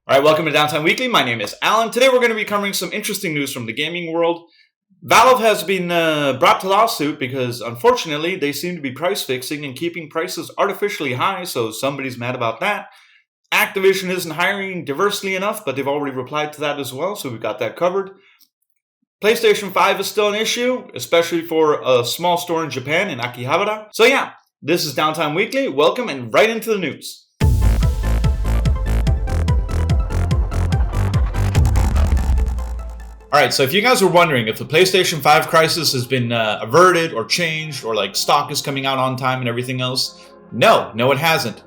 Alright, welcome to Downtime Weekly. My name is Allan. Today we're going to be covering some interesting news from the gaming world. Valve has been brought to lawsuit because, unfortunately, they seem to be price fixing and keeping prices artificially high, so somebody's mad about that. Activision isn't hiring diversely enough, but they've already replied to that as well, so we've got that covered. PlayStation 5 is still an issue, especially for a small store in Japan in Akihabara. So yeah, this is Downtime Weekly. Welcome and right into the news. Alright, so if you guys were wondering if the PlayStation 5 crisis has been averted or changed or like stock is coming out on time and everything else, no, it hasn't.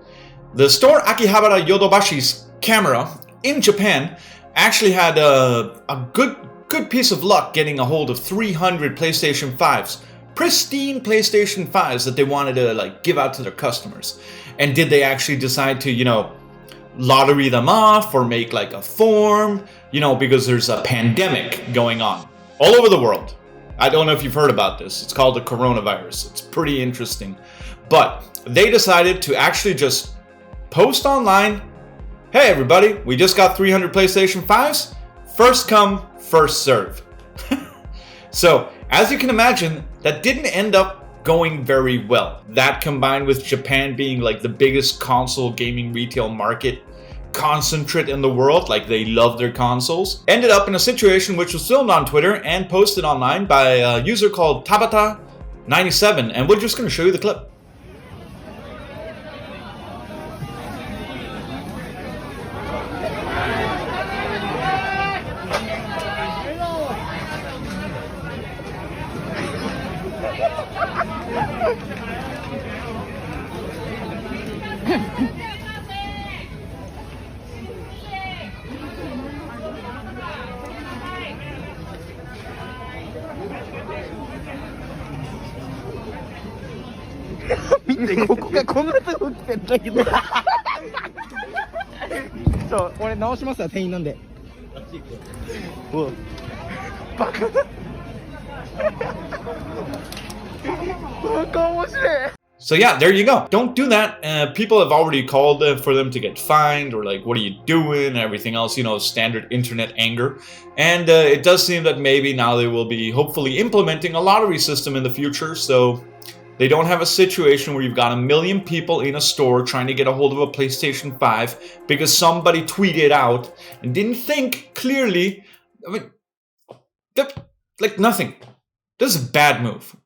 The store Akihabara Yodobashi's camera in Japan actually had a good piece of luck getting a hold of 300 PlayStation 5s. Pristine PlayStation 5s that they wanted to give out to their customers. And did they actually decide to, lottery them off or make a form, because there's a pandemic going on all over the world. I don't know if you've heard about this. It's called the coronavirus. It's pretty interesting. But they decided to actually just post online, hey everybody, we just got 300 PlayStation 5s. First come, first serve. So, as you can imagine, that didn't end up going very well. That combined with Japan being the biggest console gaming retail market concentrate in the world, they love their consoles, ended up in a situation which was filmed on Twitter and posted online by a user called Tabata97, and we're just going to show you the clip.見てここがこんなとこ来てんだけど俺直しますわ店員なんでバカだバカ面白い So yeah, there you go. Don't do that. People have already called for them to get fined or what are you doing and everything else, standard internet anger. And it does seem that maybe now they will be hopefully implementing a lottery system in the future, so they don't have a situation where you've got a million people in a store trying to get a hold of a PlayStation 5 because somebody tweeted out and didn't think clearly. I mean, nothing. This is a bad move.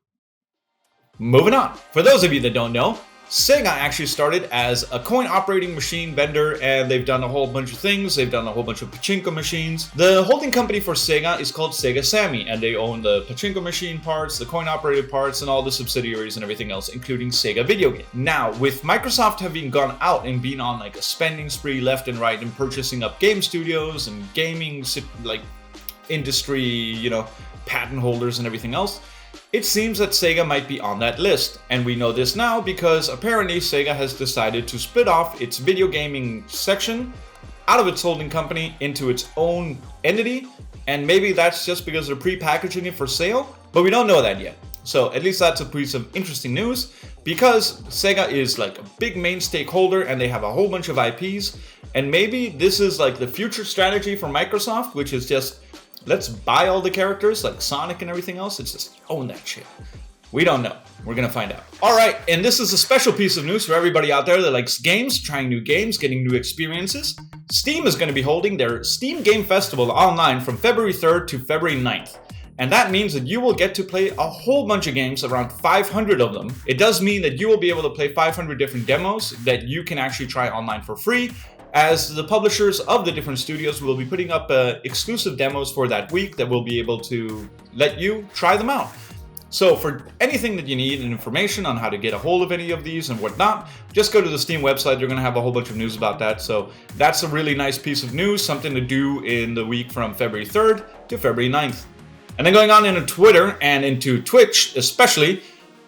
Moving on. For those of you that don't know, SEGA actually started as a coin operating machine vendor, and they've done a whole bunch of things. They've done a whole bunch of Pachinko machines. The holding company for SEGA is called Sega Sammy, and they own the Pachinko machine parts, the coin operated parts, and all the subsidiaries and everything else, including Sega Video Game. Now, with Microsoft having gone out and been on a spending spree left and right and purchasing up game studios and gaming industry, patent holders and everything else, it seems that Sega might be on that list, and we know this now because apparently Sega has decided to split off its video gaming section out of its holding company into its own entity, and maybe that's just because they're pre-packaging it for sale, but we don't know that yet. So at least that's a piece of interesting news because Sega is a big main stakeholder and they have a whole bunch of IPs, and maybe this is the future strategy for Microsoft, which is just let's buy all the characters like Sonic and everything else. It's just own that shit. We don't know. We're going to find out. All right, and this is a special piece of news for everybody out there that likes games, trying new games, getting new experiences. Steam is going to be holding their Steam Game Festival online from February 3rd to February 9th. And that means that you will get to play a whole bunch of games, around 500 of them. It does mean that you will be able to play 500 different demos that you can actually try online for free, as the publishers of the different studios will be putting up exclusive demos for that week that will be able to let you try them out. So for anything that you need and information on how to get a hold of any of these and whatnot, just go to the Steam website. They're going to have a whole bunch of news about that. So that's a really nice piece of news, something to do in the week from February 3rd to February 9th. And then going on into Twitter and into Twitch especially,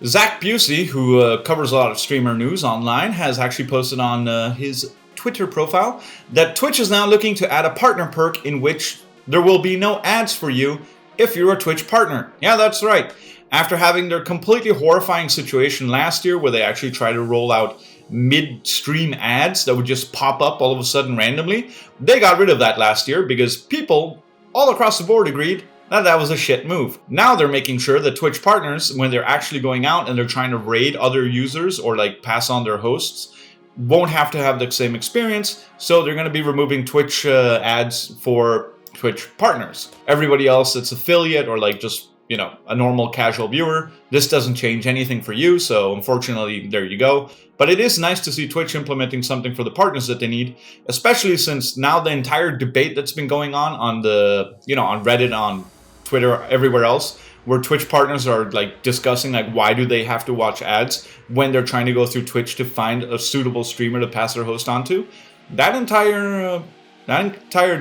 Zach Busey, who covers a lot of streamer news online, has actually posted on his Twitter profile that Twitch is now looking to add a partner perk in which there will be no ads for you if you're a Twitch partner. Yeah, that's right. After having their completely horrifying situation last year where they actually tried to roll out mid-stream ads that would just pop up all of a sudden randomly. They got rid of that last year because people all across the board agreed that was a shit move. Now they're making sure that Twitch partners, when they're actually going out and they're trying to raid other users or like pass on their hosts, won't have to have the same experience. So they're going to be removing Twitch ads for Twitch partners. Everybody else that's affiliate or like just, you know, a normal casual viewer, this doesn't change anything for you. So unfortunately, there you go. But it is nice to see Twitch implementing something for the partners that they need, especially since now the entire debate that's been going on the, you know, on Reddit, on Twitter, everywhere else, where Twitch partners are like discussing like why do they have to watch ads when they're trying to go through Twitch to find a suitable streamer to pass their host onto. That entire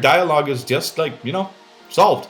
dialogue is just like, you know, solved.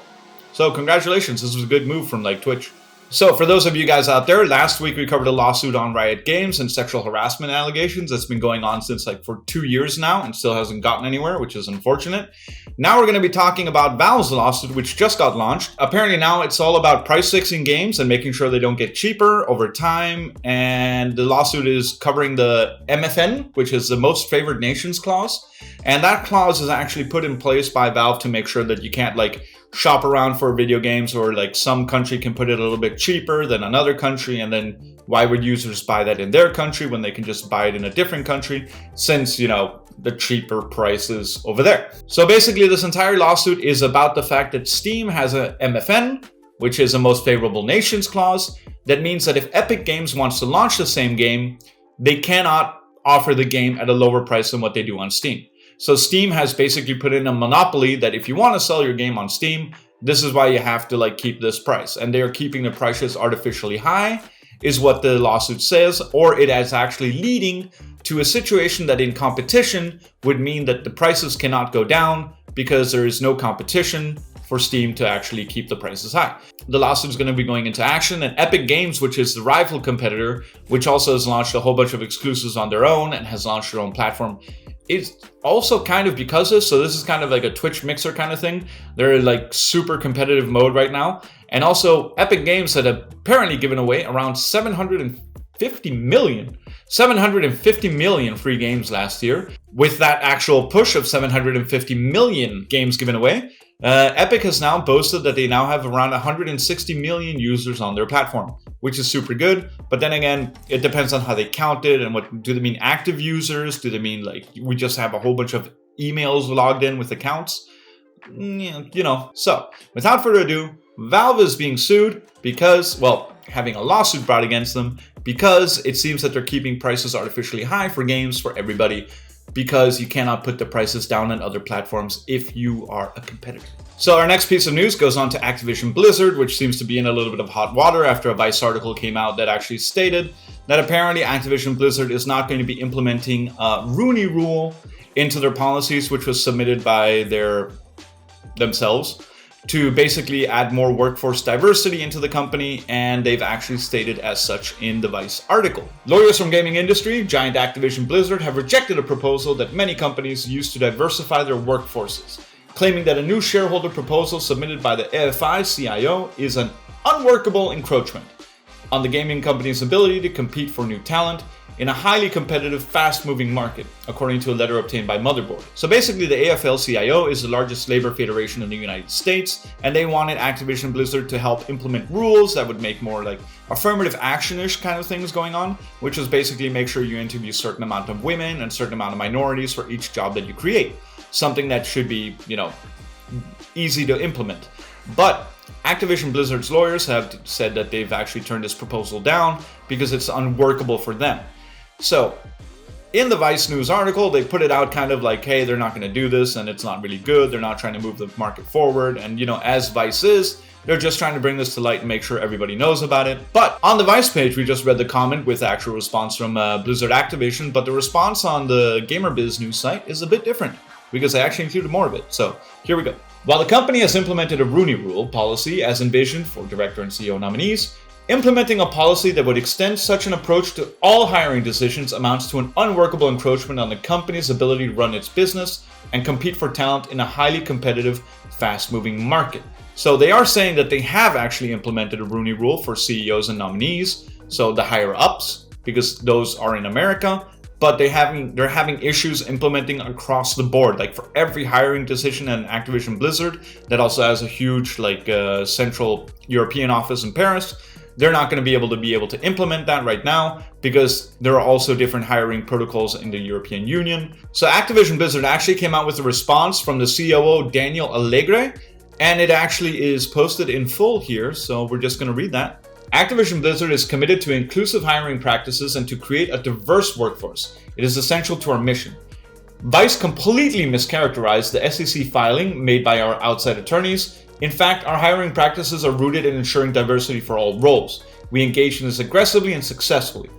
So congratulations, this was a good move from like Twitch. So for those of you guys out there, last week we covered a lawsuit on Riot Games and sexual harassment allegations that's been going on since like for 2 years now and still hasn't gotten anywhere, which is unfortunate. Now we're going to be talking about Valve's lawsuit, which just got launched. Apparently now it's all about price fixing games and making sure they don't get cheaper over time. And the lawsuit is covering the MFN, which is the most favored nations clause. And that clause is actually put in place by Valve to make sure that you can't like shop around for video games, or like some country can put it a little bit cheaper than another country, and then why would users buy that in their country when they can just buy it in a different country, since, you know, the cheaper prices over there. So basically this entire lawsuit is about the fact that Steam has a MFN, which is a most favorable nations clause. That means that if Epic Games wants to launch the same game, they cannot offer the game at a lower price than what they do on Steam. So Steam has basically put in a monopoly that if you want to sell your game on Steam, this is why you have to like keep this price. And they are keeping the prices artificially high, is what the lawsuit says, or it is actually leading to a situation that in competition would mean that the prices cannot go down because there is no competition for Steam to actually keep the prices high. The lawsuit is going to be going into action, and Epic Games, which is the rival competitor, which also has launched a whole bunch of exclusives on their own and has launched their own platform, is also kind of because of this. So this is kind of like a Twitch mixer kind of thing. They're like super competitive mode right now. And also Epic Games had apparently given away around 750 million free games last year. With that actual push of 750 million games given away, Epic has now boasted that they now have around 160 million users on their platform, which is super good. But then again, it depends on how they count it, and what do they mean active users? Do they mean like we just have a whole bunch of emails logged in with accounts? You know, so without further ado, Valve is being sued because, well, having a lawsuit brought against them because it seems that they're keeping prices artificially high for games for everybody, because you cannot put the prices down on other platforms if you are a competitor. So our next piece of news goes on to Activision Blizzard, which seems to be in a little bit of hot water after a Vice article came out that actually stated that apparently Activision Blizzard is not going to be implementing a Rooney Rule into their policies, which was submitted by themselves to basically add more workforce diversity into the company, and they've actually stated as such in the Vice article. Lawyers from gaming industry, giant Activision Blizzard, have rejected a proposal that many companies use to diversify their workforces, claiming that a new shareholder proposal submitted by the AFI-CIO is an unworkable encroachment on the gaming company's ability to compete for new talent in a highly competitive, fast-moving market, according to a letter obtained by Motherboard. So basically, the AFL-CIO is the largest labor federation in the United States, and they wanted Activision Blizzard to help implement rules that would make more like affirmative action-ish kind of things going on, which is basically make sure you interview a certain amount of women and a certain amount of minorities for each job that you create. Something that should be, you know, easy to implement. But Activision Blizzard's lawyers have said that they've actually turned this proposal down because it's unworkable for them. So, in the Vice News article, they put it out kind of like, hey, they're not going to do this, and it's not really good. They're not trying to move the market forward. And, you know, as Vice is, they're just trying to bring this to light and make sure everybody knows about it. But on the Vice page, we just read the comment with the actual response from Blizzard Activision, but the response on the GamerBiz news site is a bit different because they actually included more of it. So, here we go. While the company has implemented a Rooney Rule policy as envisioned for director and CEO nominees, implementing a policy that would extend such an approach to all hiring decisions amounts to an unworkable encroachment on the company's ability to run its business and compete for talent in a highly competitive, fast-moving market. So they are saying that they have actually implemented a Rooney Rule for CEOs and nominees, so the higher-ups, because those are in America, but they're having issues implementing across the board. Like for every hiring decision at Activision Blizzard, that also has a huge central European office in Paris, they're not going to be able to implement that right now because there are also different hiring protocols in the European Union. So Activision Blizzard actually came out with a response from the COO Daniel Allegre, and it actually is posted in full here, so we're just going to read that. Activision Blizzard is committed to inclusive hiring practices and to create a diverse workforce. It is essential to our mission. Vice completely mischaracterized the SEC filing made by our outside attorneys. In fact, our hiring practices are rooted in ensuring diversity for all roles. We engaged in this aggressively and successfully.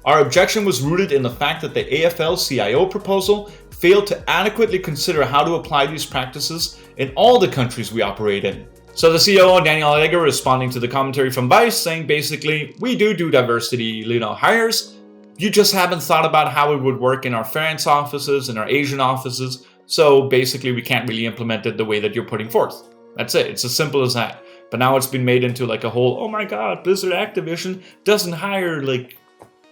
Our objection was rooted in the fact that the AFL-CIO proposal failed to adequately consider how to apply these practices in all the countries we operate in. So the COO, Daniel Allegre, responding to the commentary from Vice, saying basically, we do diversity, hires. You just haven't thought about how it would work in our France offices and our Asian offices. So basically, we can't really implement it the way that you're putting forth. That's it. It's as simple as that. But now it's been made into like a whole, oh my God, Blizzard Activision doesn't hire like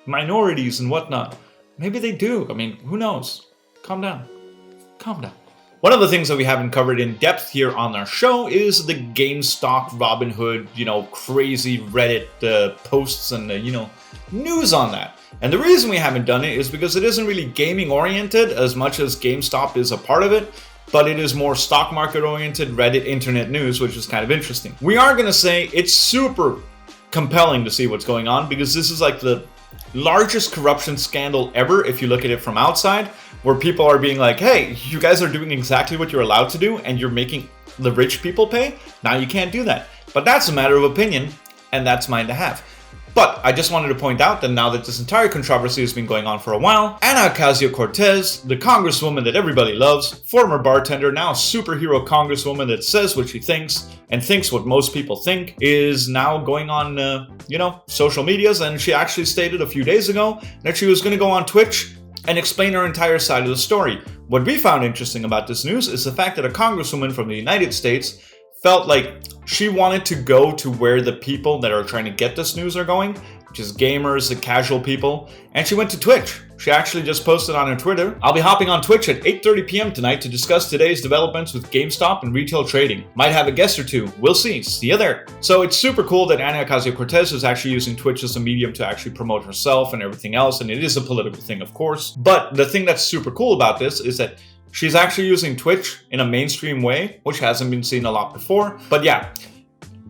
minorities and whatnot. Maybe they do. I mean, who knows? Calm down. Calm down. One of the things that we haven't covered in depth here on our show is the GameStop, Robinhood, crazy Reddit posts and, news on that. And the reason we haven't done it is because it isn't really gaming oriented as much as GameStop is a part of it, but it is more stock market oriented Reddit internet news, which is kind of interesting. We are going to say it's super compelling to see what's going on because this is like the largest corruption scandal ever if you look at it from outside, where people are being like, hey, you guys are doing exactly what you're allowed to do and you're making the rich people pay. Now you can't do that. But that's a matter of opinion, and that's mine to have. But I just wanted to point out that now that this entire controversy has been going on for a while, Ana Ocasio-Cortez, the congresswoman that everybody loves, former bartender, now superhero congresswoman that says what she thinks and thinks what most people think, is now going on, social medias. And she actually stated a few days ago that she was going to go on Twitch and explain her entire side of the story. What we found interesting about this news is the fact that a congresswoman from the United States felt like she wanted to go to where the people that are trying to get this news are going, which is gamers, the casual people, and she went to Twitch. She actually just posted on her Twitter, I'll be hopping on Twitch at 8:30 p.m. tonight to discuss today's developments with GameStop and retail trading. Might have a guest or two. We'll see. See you there. So it's super cool that Ana Ocasio-Cortez is actually using Twitch as a medium to actually promote herself and everything else, and it is a political thing, of course. But the thing that's super cool about this is that she's actually using Twitch in a mainstream way, which hasn't been seen a lot before. But yeah,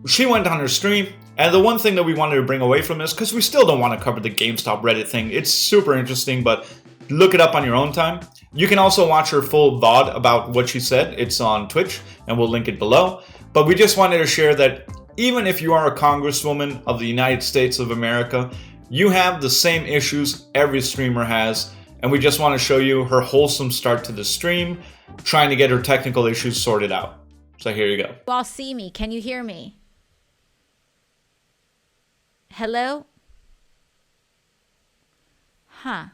she went on her stream, and the one thing that we wanted to bring away from this, because we still don't want to cover the GameStop Reddit thing, it's super interesting, but look it up on your own time. You can also watch her full VOD about what she said. It's on Twitch, and we'll link it below. But we just wanted to share that even if you are a congresswoman of the United States of America, you have the same issues every streamer has. And we just want to show you her wholesome start to the stream, trying to get her technical issues sorted out. So here you go. You all see me. Can you hear me? Hello? Huh.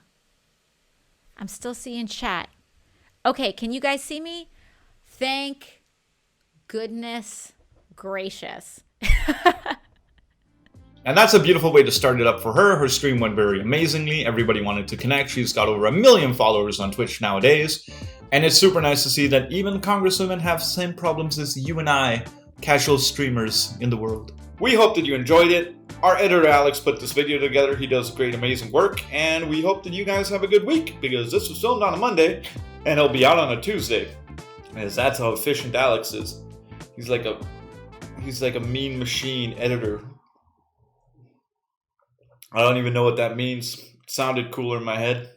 I'm still seeing chat. Okay, can you guys see me? Thank goodness gracious. And that's a beautiful way to start it up for her. Her stream went very amazingly. Everybody wanted to connect. She's got over 1 million followers on Twitch nowadays. And it's super nice to see that even congresswomen have the same problems as you and I, casual streamers in the world. We hope that you enjoyed it. Our editor Alex put this video together. He does great, amazing work. And we hope that you guys have a good week, because this was filmed on a Monday and it'll be out on a Tuesday. Because that's how efficient Alex is. He's like a mean machine editor. I don't even know what that means. It sounded cooler in my head.